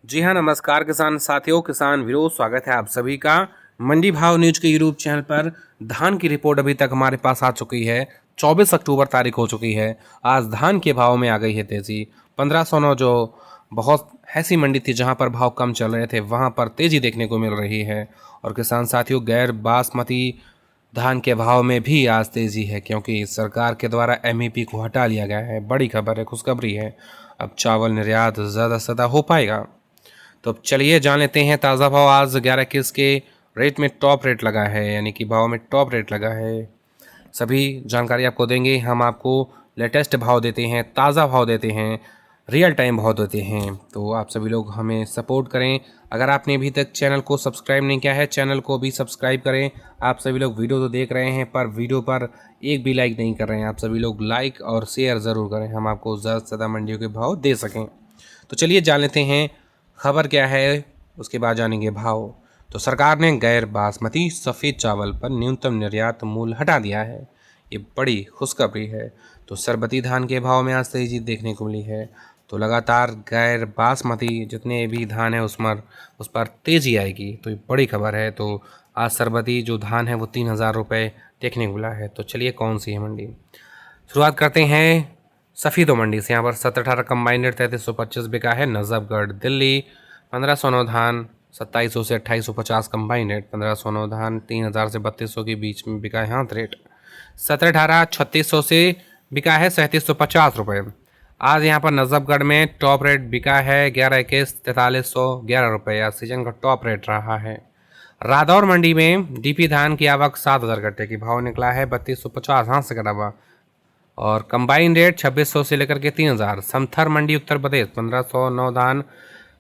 जी हाँ, नमस्कार किसान साथियों, किसान वीरों, स्वागत है आप सभी का मंडी भाव न्यूज के यूट्यूब चैनल पर। धान की रिपोर्ट अभी तक हमारे पास आ चुकी है। 24 अक्टूबर तारीख हो चुकी है। आज धान के भाव में आ गई है तेजी। 1509 जो बहुत ऐसी मंडी थी जहां पर भाव कम चल रहे थे, वहां पर तेजी देखने को मिल रही है। और किसान साथियों, गैर बासमती धान के भाव में भी आज तेजी है, क्योंकि सरकार के द्वारा एमईपी को हटा लिया गया है। बड़ी खबर है, खुशखबरी है। अब चावल निर्यात ज़्यादा से ज़्यादा हो पाएगा। तो अब चलिए जान लेते हैं ताज़ा भाव। आज 11 इक्कीस के रेट में टॉप रेट लगा है, यानी कि भाव में टॉप रेट लगा है। सभी जानकारी आपको देंगे। हम आपको लेटेस्ट भाव देते हैं, ताज़ा भाव देते हैं, रियल टाइम भाव देते हैं। तो आप सभी लोग हमें सपोर्ट करें। अगर आपने अभी तक चैनल को सब्सक्राइब नहीं किया है, चैनल को भी सब्सक्राइब करें। आप सभी लोग वीडियो तो देख रहे हैं, पर वीडियो पर एक भी लाइक नहीं कर रहे हैं। आप सभी लोग लाइक और शेयर ज़रूर करें, हम आपको ज़्यादा से ज़्यादा मंडियों के भाव दे सकें। तो चलिए जान लेते हैं खबर क्या है, उसके बाद जानेंगे भाव। तो सरकार ने गैर बासमती सफ़ेद चावल पर न्यूनतम निर्यात मूल्य हटा दिया है। ये बड़ी खुशखबरी है। तो सरबती धान के भाव में आज तेजी देखने को मिली है। तो लगातार गैर बासमती जितने भी धान है उस पर तेज़ी आएगी, तो ये बड़ी खबर है। तो आज सरबती जो धान है वो 3000 रुपये देखने को मिला है। तो चलिए कौन सी है मंडी, शुरुआत करते हैं सफ़ीदो मंडी से। यहाँ पर 1718 कंबाइंड रेट 3325 बिका है। नजफगढ़ दिल्ली 1509 धान 2700 से 2850 कंबाइंड रेट। 1509 धान 3000 से 3200 के बीच में बिका है हाथ रेट। 1718 3600 से बिका है 3750 रुपये। आज यहाँ पर नजफगढ़ में टॉप रेट बिका है 11 इक्कीस 4311 रुपये। आज सीजन का टॉप रेट रहा है। रादौर मंडी में डीपी धान की आवक 7000 कट्टे की भाव निकला है 3250 हाथ से कटा हुआ। और कंबाइन रेट 2600 से लेकर के 3000। समथर मंडी उत्तर प्रदेश 1509 धान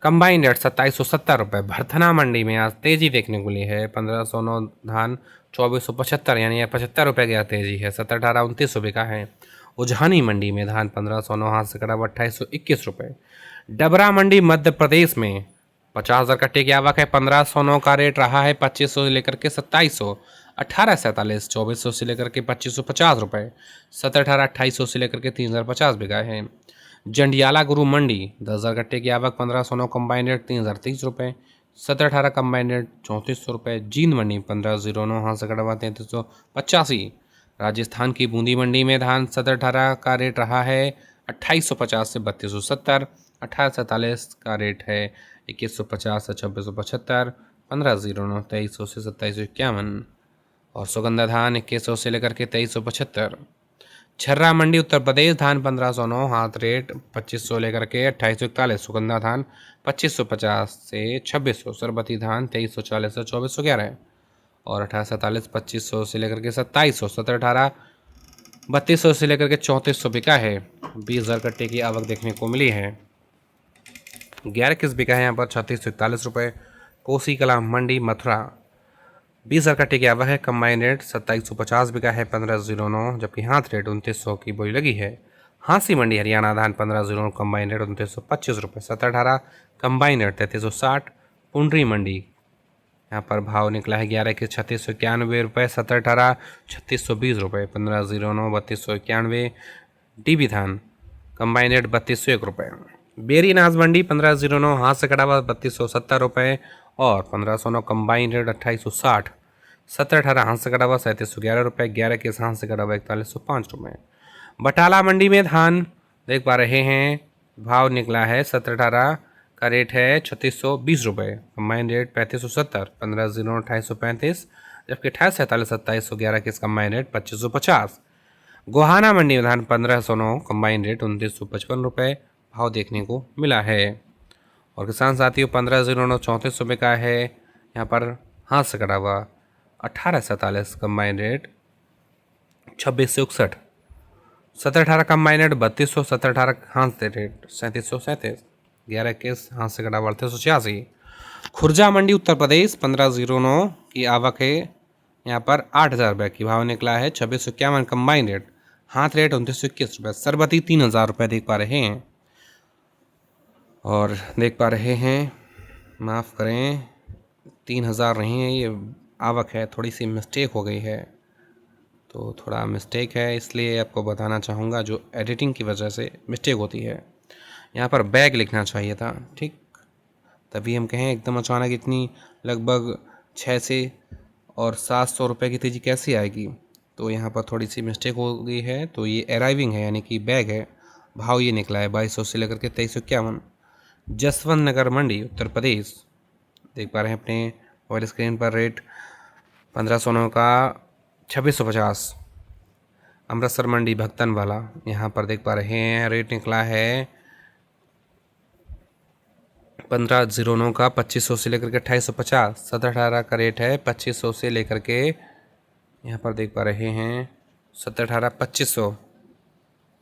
कंबाइन रेट 2770 रुपये। भरथना मंडी में आज तेजी देखने को मिली है। 1509 धान 2475, यानी 75 रुपये की तेजी है। 1718 2900 बिका है। उझानी मंडी में धान 1509 हाथ से कटा 2821 रुपये। डबरा मंडी मध्य प्रदेश में 50,000 कट्टे की आवक है। 1509 का रेट रहा है 2500 से लेकर के 2700। 1847 2400 से लेकर के 2550 रुपये। 1718 2800 से लेकर के 3050 बिका है। जंडियाला गुरु मंडी 10,000 कट्टे की आवक 1509 कंबाइन रेट 3030 रुपये। 1718 कंबाइन रेट 3400 रुपये। जींद मंडी 1509 हाथ से कटवा 3385। राजस्थान की बूंदी मंडी में धान 1718 का रेट रहा है 2850 से 3270। 1847 का रेट है 2150 से 2675। 1509 2300 से 2751। और सुगंधा धान 2100 से लेकर के 2375। छर्रा मंडी उत्तर प्रदेश धान 1509 हाथ रेट 2500 लेकर के 2841। सुगंधा धान 2550 से 2600। सरबती धान 2340 से 2411। और 1847 2500 से लेकर के 2700। 1718 3200 से लेकर के 3400 बिका है। 20,000 कट्टे की आवक देखने को मिली है। 11 इक्कीस बिका है यहाँ पर 3641 रुपये। कोसी कला मंडी मथुरा 20,000 कट्टे की आवक है। कंबाइन रेट 2750 बिका है। 1509, जबकि हाथ रेट 2900 की बोली लगी है। हांसी मंडी हरियाणा धान 1509 कंबाइन रेट 2925 रुपये। 1718 कंबाइन रेट 3360। पुंडरी मंडी यहाँ पर भाव निकला है 11 इक्कीस 3691 रुपये। 1718 3620 रुपये। 1509 3291। डीबी धान कंबाइन रेट 3201 रुपये। बेरीनाथ मंडी 1509 हाथ से कटा हुआ 3270 रुपये। और 1509 कंबाइन रेट 2860। 1718 हाथ से कटा हुआ 3711 रुपये। 11 के हाथ से कटा हुआ 4105 रुपये। बटाला मंडी में धान देख पा रहे हैं, भाव निकला है 1718 का रेट है 3620 रुपये। Combine rate 3570। 1509 2835। जबकि 2847 2700। 11 के कंबाइन रेट 2550। गोहाना मंडी में धान 1509 कंबाइन रेट 2955 रुपये भाव देखने को मिला है। और किसान साथियों 1509 3400 का है यहाँ पर हाथ से कटा हुआ। 1847 कंबाइन रेट 2661। 1718 combine rate 3200। 1718 हाथ से रेट 3737। 11 इक्कीस हाथ से कटा हुआ 3886। खुर्जा मंडी उत्तर प्रदेश 1509 की आवक है यहाँ पर 8,000 रुपये की भाव निकला है। 2651 कंबाइन रेट। हाथ रेट 2921 रुपये। सरबती 3000 रुपये देख पा रहे हैं। और देख पा रहे हैं, माफ़ करें, 3000 नहीं है, ये आवक है, थोड़ी सी मिस्टेक हो गई है। तो थोड़ा मिस्टेक है, इसलिए आपको बताना चाहूँगा, जो एडिटिंग की वजह से मिस्टेक होती है। यहाँ पर बैग लिखना चाहिए था, ठीक। तभी हम कहें एकदम अचानक इतनी लगभग 6 से और 700 रुपये की तेज़ी कैसे आएगी। तो यहाँ पर थोड़ी सी मिस्टेक हो गई है। तो ये अराइविंग है यानी कि बैग है। भाव ये निकला है 2200 से लेकर के 2351। जसवंत नगर मंडी उत्तर प्रदेश, देख पा रहे हैं अपने मोबाइल स्क्रीन पर रेट 1509 का 2650। अमृतसर मंडी भक्तन वाला, यहाँ पर देख पा रहे हैं रेट निकला है 1509 का 2500 से लेकर के 2850। 1718 का रेट है 2500 से लेकर के, यहाँ पर देख पा रहे हैं 1718 2500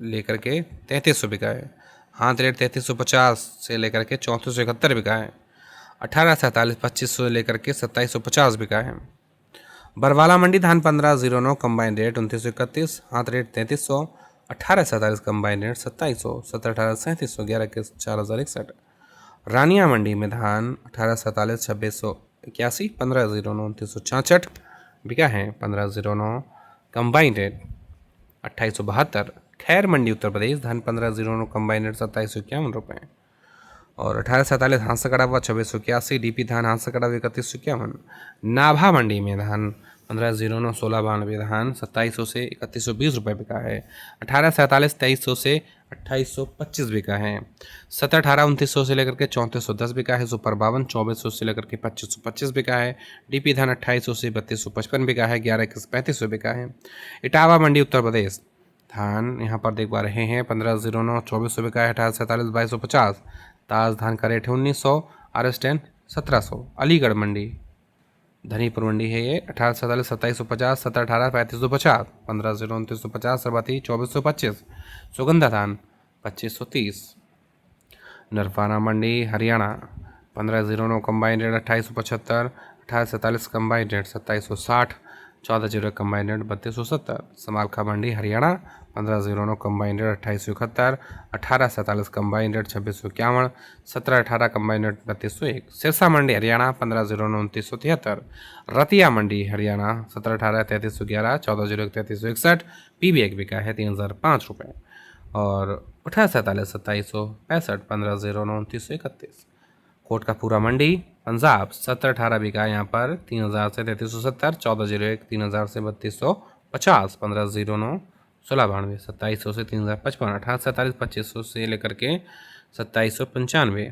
लेकर के 3300 बिका है। हाथ रेट 3350 से लेकर के 3471 बिका है। 1847 2500 लेकर के 2750 बिका है। बरवाला मंडी धान 1509 कंबाइन रेट 2931, हाथ रेट 3300। 1847 combine rate 2700। 1718 3700, 11 के 4061। रानिया मंडी में धान 1847 2681, 1509 2966 बिका है। 1509 कंबाइन रेट 2872। खैर मंडी उत्तर प्रदेश धान 1509 कंबाइन रेट 2751 रुपये। और 1847 हाथ से कड़ा हुआ 2681। डीपी धान हाथ से कड़ा हुआ 3151। नाभा मंडी में धान 1509 1692 धान 2700 से 3120 रुपये बिका है। 1847 2300 से 2825 बिका है। 1718 2900 से लेकर के 3410 बिका है। सुपर 52 2400 से लेकर के 2525 बिका है। डीपी धान 2800 से 3255 बिका है। 11 21 3500 बिका है। इटावा मंडी उत्तर प्रदेश धान यहाँ पर देख पा रहे हैं 1509 2400 बिका है। 1847 2250। ताज धान का रेट है 1900। आरएस10 1700। अलीगढ़ मंडी धनीपुर मंडी है ये 1847 2750। 1718 3550। 1509 2950। सरबती 2425। सुगंधा धान 2530। नरवाना मंडी Haryana 1509 combine rate 2875। 1847 combine rate 2760। 1401 combine rate 3270। Samalkha मंडी Haryana 1509 combine rate 2871। 1847 combine rate 2651। 1718 combine rate 3201। Sirsa मंडी हरियाणा 1509 2973। रतिया मंडी हरियाणा 1718 3311। 1401 3361। पीबी एक बिका है 3005 रुपये। और 1847 2765। 1509 2931। कोटकपूरा मंडी पंजाब 1718 बिका यहाँ पर 3000 से 3370। 1401 3000 से 3250। 1509 1692। 2700 से 3055। 1847 2500 से लेकर के 2795।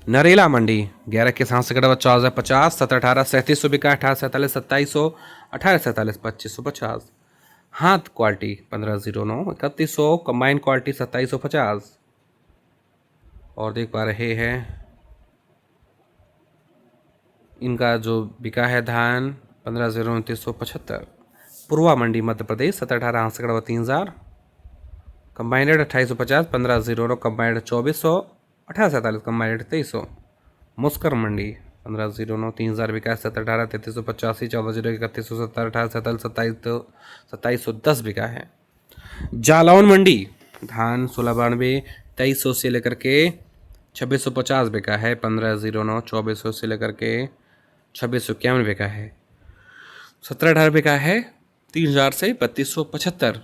नरेला मंडी 11 के साथ से कटा 4050। 1718 3700 बिका। 1847 2700। 1847 2550। हाथ क्वालिटी 1509 3100। Combine quality 2750। और देख पा रहे हैं इनका जो बिका है धान 1509 2975। पूर्वा मंडी मध्य प्रदेश 1718 हाथ से कड़ा 3000। Combine rate 2850। 1509 combine rate 2400। 1847 combine rate 2300। मुस्कर मंडी 1509 3000 बिका है। 1718 3385। 1401 3170। 1847 2710 बिका है। जालौन मंडी धान 1692 2300 से लेकर के 2650 बिका है। 1509 2400 से लेकर के 2651 बिका है। 1718 बिका है 3000 से 3275।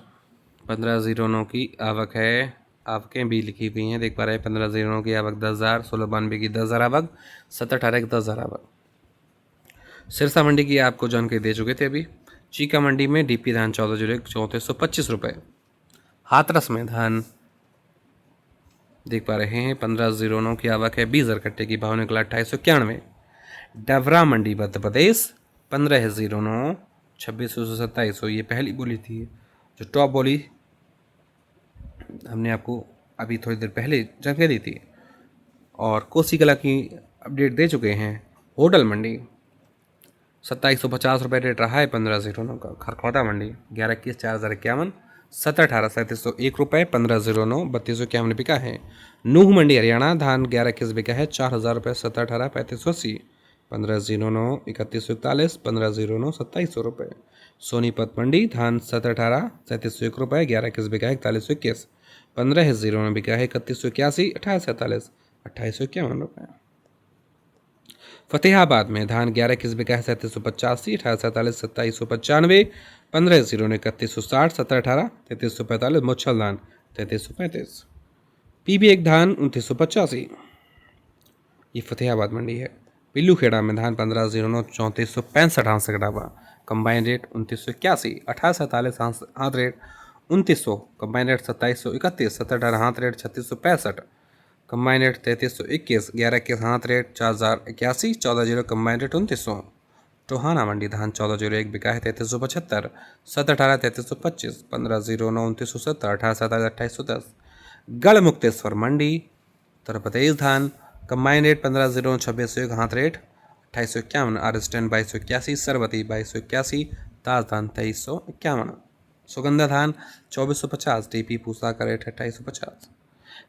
1509 की आवक है, आवकें भी लिखी हुई हैं, देख पा रहे हैं। 1509 की आवक 10,000। 1692 की 10,000 आवक। 1718 की 10,000 आवक। सिरसा मंडी की आपको जानकारी दे चुके थे अभी। चीका मंडी में डीपी धान 1401 3425 रुपये। हाथरस में धान देख पा रहे हैं 1509 की आवक है। 20,000 कट्टे की भाव निकला 2891। डवरा मंडी मध्य प्रदेश 1509 2600 से 2700। ये पहली बोली थी, जो टॉप बोली हमने आपको अभी थोड़ी देर पहले जानकारी दी थी। और कोसी कला की अपडेट दे चुके हैं। होटल मंडी 2750 रुपये रेट रहा है 1509 का। खरखौदा मंडी 11 21 4051। 1718 3701 रुपये। 1509 3251 बिका है। नूह मंडी हरियाणा धान 11 21 बिका है 4000 रुपये। 1718 3580। 1509 3141। 1509 2700 रुपये। सोनीपत मंडी धान 1718 3701 रुपये। 11 21 बिका है 4121। 1509 बिका है 3181। 1847 2851 रुपये। फतेहाबाद में धान 11 21 बिका है 3785। 1847 2795। 1509 3160। 1718 3345। मुच्छल धान 3335। पीबी एक धान 2985। ये फतेहाबाद मंडी है। पिल्लू खेड़ा में धान 1509 3465 हाथ से कटा हुआ। Combine rate 2981। 2847 हाथ रेट 2900। Combine rate 2731। 1718 हाथ रेट 3665। Combine rate 3321। 1121 हाथ रेट 4081। 14 combine rate 2900। टोहाना मंडी धान 1401 बिका है 3375। 718 3325। 1509 2970। 1827 2810। गढ़ मुक्तेश्वर मंडी उत्तर प्रदेश धान कंबाइन रेट 1509 2601। हाथ रेट 2851। आर स्टैंड 2281। सरवती 2281। ताज धान 2351। सुगंधा धान 2450। टीपी पूसा का रेट है 2850।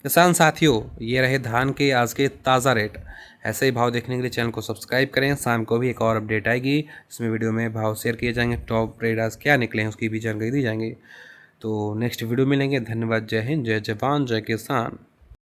किसान साथियों, ये रहे धान के आज के ताज़ा रेट। ऐसे ही भाव देखने के लिए चैनल को सब्सक्राइब करें। शाम को भी एक और अपडेट आएगी, इसमें वीडियो में भाव शेयर किए जाएंगे, टॉप रेट आज क्या निकले हैं उसकी भी जानकारी दी जाएंगी। तो नेक्स्ट वीडियो मिलेंगे। धन्यवाद। जय हिंद, जय जवान, जय किसान।